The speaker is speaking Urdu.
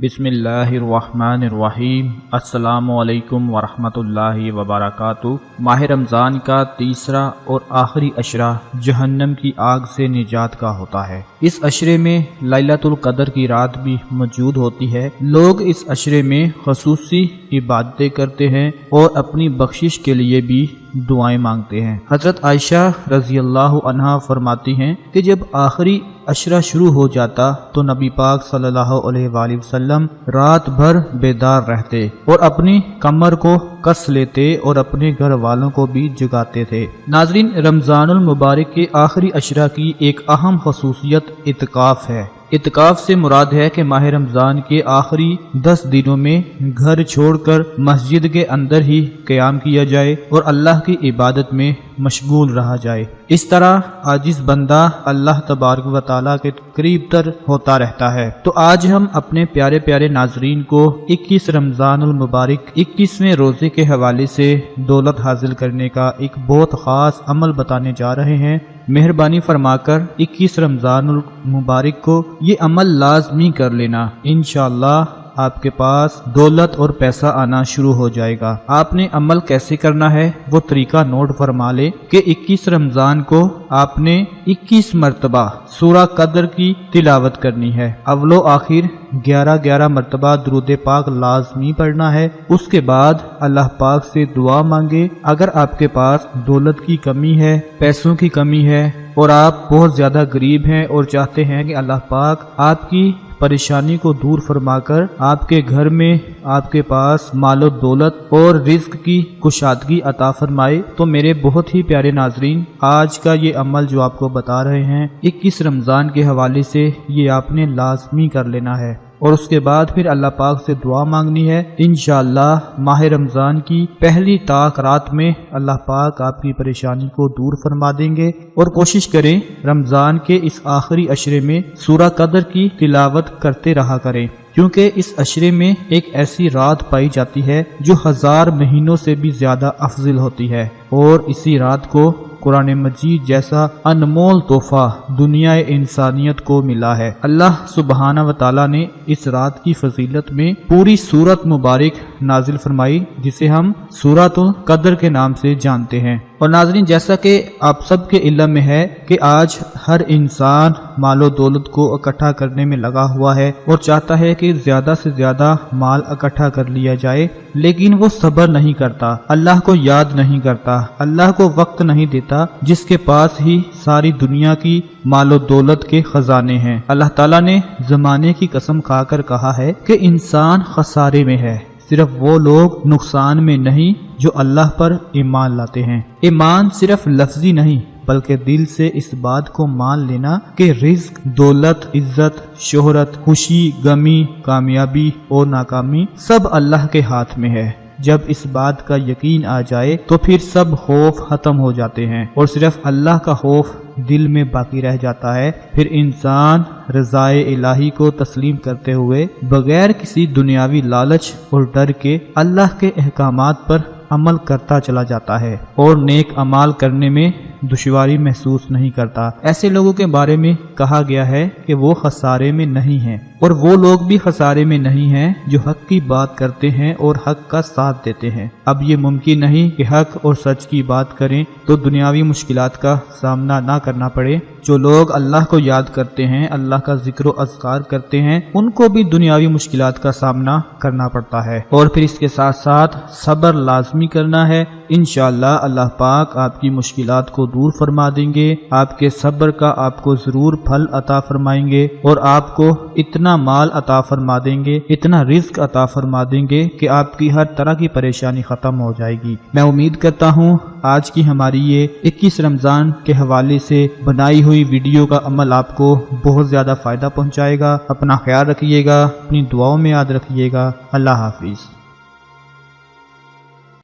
بسم اللہ الرحمن الرحیم۔ السلام علیکم ورحمۃ اللہ وبرکاتہ۔ ماہ رمضان کا تیسرا اور آخری عشرہ جہنم کی آگ سے نجات کا ہوتا ہے۔ اس عشرے میں لیلۃ القدر کی رات بھی موجود ہوتی ہے۔ لوگ اس عشرے میں خصوصی عبادتیں کرتے ہیں اور اپنی بخشش کے لیے بھی دعائیں مانگتے ہیں۔ حضرت عائشہ رضی اللہ عنہا فرماتی ہیں کہ جب آخری عشرہ شروع ہو جاتا تو نبی پاک صلی اللہ علیہ وآلہ وسلم رات بھر بیدار رہتے اور اپنی کمر کو کس لیتے اور اپنے گھر والوں کو بھی جگاتے تھے۔ ناظرین، رمضان المبارک کے آخری عشرہ کی ایک اہم خصوصیت اعتکاف ہے۔ اعتکاف سے مراد ہے کہ ماہ رمضان کے آخری 10 دنوں میں گھر چھوڑ کر مسجد کے اندر ہی قیام کیا جائے اور اللہ کی عبادت میں مشغول رہا جائے۔ اس طرح عاجز بندہ اللہ تبارک و تعالیٰ کے قریب تر ہوتا رہتا ہے۔ تو آج ہم اپنے پیارے پیارے ناظرین کو 21 رمضان المبارک 21ویں روزے کے حوالے سے دولت حاصل کرنے کا ایک بہت خاص عمل بتانے جا رہے ہیں۔ مہربانی فرما کر 21 رمضان المبارک کو یہ عمل لازمی کر لینا، انشاءاللہ آپ کے پاس دولت اور پیسہ آنا شروع ہو جائے گا۔ آپ نے عمل کیسے کرنا ہے وہ طریقہ نوٹ فرما لے کہ 21 رمضان کو آپ نے 21 مرتبہ سورہ قدر کی تلاوت کرنی ہے۔ اول و آخر 11 مرتبہ درود-e-پاک لازمی پڑھنا ہے۔ اس کے بعد اللہ پاک سے دعا مانگے۔ اگر آپ کے پاس دولت کی کمی ہے، پیسوں کی کمی ہے اور آپ بہت زیادہ غریب ہیں اور چاہتے ہیں کہ اللہ پاک آپ کی پریشانی کو دور فرما کر آپ کے گھر میں آپ کے پاس مال و دولت اور رزق کی کشادگی عطا فرمائے، تو میرے بہت ہی پیارے ناظرین، آج کا یہ عمل جو آپ کو بتا رہے ہیں 21 رمضان کے حوالے سے یہ آپ نے لازمی کر لینا ہے اور اس کے بعد پھر اللہ پاک سے دعا مانگنی ہے۔ انشاءاللہ ماہ رمضان کی پہلی طاق رات میں اللہ پاک آپ کی پریشانی کو دور فرما دیں گے۔ اور کوشش کریں رمضان کے اس آخری عشرے میں سورہ قدر کی تلاوت کرتے رہا کریں، کیونکہ اس عشرے میں ایک ایسی رات پائی جاتی ہے جو 1000 مہینوں سے بھی زیادہ افضل ہوتی ہے، اور اسی رات کو قرآن مجید جیسا انمول تحفہ دنیا انسانیت کو ملا ہے۔ اللہ سبحانہ و تعالیٰ نے اس رات کی فضیلت میں پوری سورت مبارک نازل فرمائی، جسے ہم سورۃ القدر کے نام سے جانتے ہیں۔ اور ناظرین، جیسا کہ آپ سب کے علم میں ہے کہ آج ہر انسان مال و دولت کو اکٹھا کرنے میں لگا ہوا ہے اور چاہتا ہے کہ زیادہ سے زیادہ مال اکٹھا کر لیا جائے، لیکن وہ صبر نہیں کرتا، اللہ کو یاد نہیں کرتا، اللہ کو وقت نہیں دیتا، جس کے پاس ہی ساری دنیا کی مال و دولت کے خزانے ہیں۔ اللہ تعالیٰ نے زمانے کی قسم کھا کر کہا ہے کہ انسان خسارے میں ہے، صرف وہ لوگ نقصان میں نہیں جو اللہ پر ایمان لاتے ہیں۔ ایمان صرف لفظی نہیں بلکہ دل سے اس بات کو مان لینا کہ رزق، دولت، عزت، شہرت، خوشی، غمی، کامیابی اور ناکامی سب اللہ کے ہاتھ میں ہے۔ جب اس بات کا یقین آ جائے تو پھر سب خوف ختم ہو جاتے ہیں اور صرف اللہ کا خوف دل میں باقی رہ جاتا ہے۔ پھر انسان رضائے الہی کو تسلیم کرتے ہوئے بغیر کسی دنیاوی لالچ اور ڈر کے اللہ کے احکامات پر عمل کرتا چلا جاتا ہے اور نیک اعمال کرنے میں دشواری محسوس نہیں کرتا۔ ایسے لوگوں کے بارے میں کہا گیا ہے کہ وہ خسارے میں نہیں ہیں، اور وہ لوگ بھی خسارے میں نہیں ہیں جو حق کی بات کرتے ہیں اور حق کا ساتھ دیتے ہیں۔ اب یہ ممکن نہیں کہ حق اور سچ کی بات کریں تو دنیاوی مشکلات کا سامنا نہ کرنا پڑے۔ جو لوگ اللہ کو یاد کرتے ہیں، اللہ کا ذکر و اذکار کرتے ہیں، ان کو بھی دنیاوی مشکلات کا سامنا کرنا پڑتا ہے، اور پھر اس کے ساتھ ساتھ صبر لازمی کرنا ہے۔ انشاءاللہ اللہ پاک آپ کی مشکلات کو دور فرما دیں گے، آپ کے صبر کا آپ کو ضرور پھل عطا فرمائیں گے، اور آپ کو اتنا مال عطا فرما دیں گے، اتنا رزق عطا فرما دیں گے کہ آپ کی ہر طرح کی پریشانی ختم ہو جائے گی۔ میں امید کرتا ہوں آج کی ہماری یہ 21 رمضان کے حوالے سے بنائی ہوئی ویڈیو کا عمل آپ کو بہت زیادہ فائدہ پہنچائے گا۔ اپنا خیال رکھیے گا، اپنی دعاؤں میں یاد رکھیے گا۔ اللہ حافظ۔